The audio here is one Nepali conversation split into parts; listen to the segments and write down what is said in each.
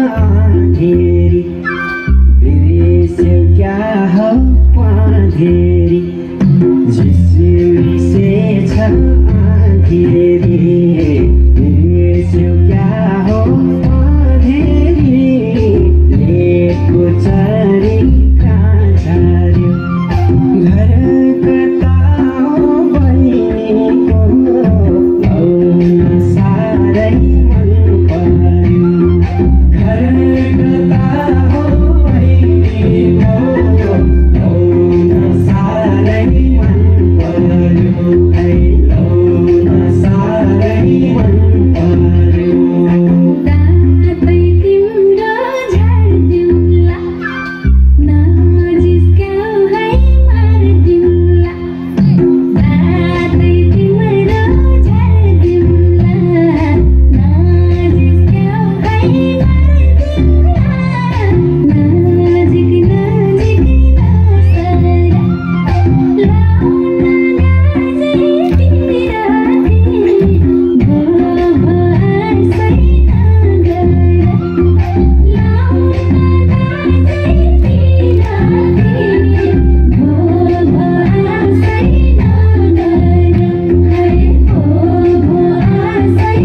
अंधेरी बिरसे क्या हो अंधेरी जिसमें से अंधेरी बिरसे क्या हो अंधेरी लेको चरी कहाँ झर्यो घर कता हो बहिनीको आउन साह्रै मन पर्यो घर कता हो बहिनीको आउन साह्रै मन पर्यो आउन साह्रै मन पर्यो तातै तिम्रो झर्दिउँला नजिस्क्याउ है मार्दिउँला तातै तिम्रो झर्दिउँला नजिस्क्याउ है मार्दिउँला नजिक नजिक नसरा लाउन गाजे तिमीराती भो भो आसै नगर लाउन गाजे तिमीराती भो भो आसै नगर है भो भो आसै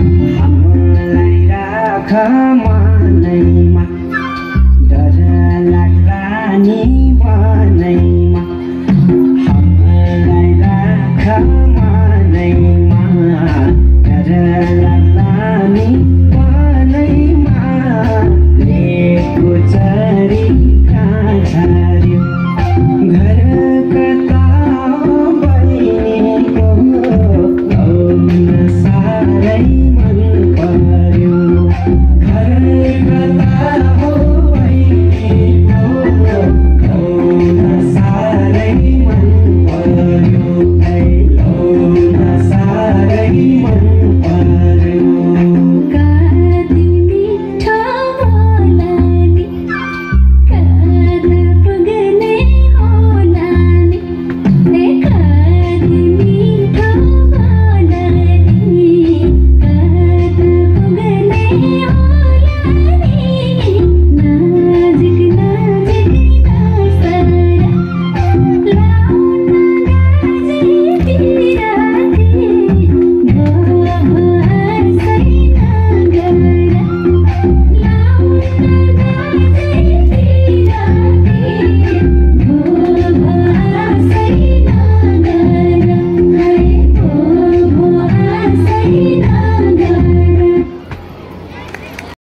हामीलाई राख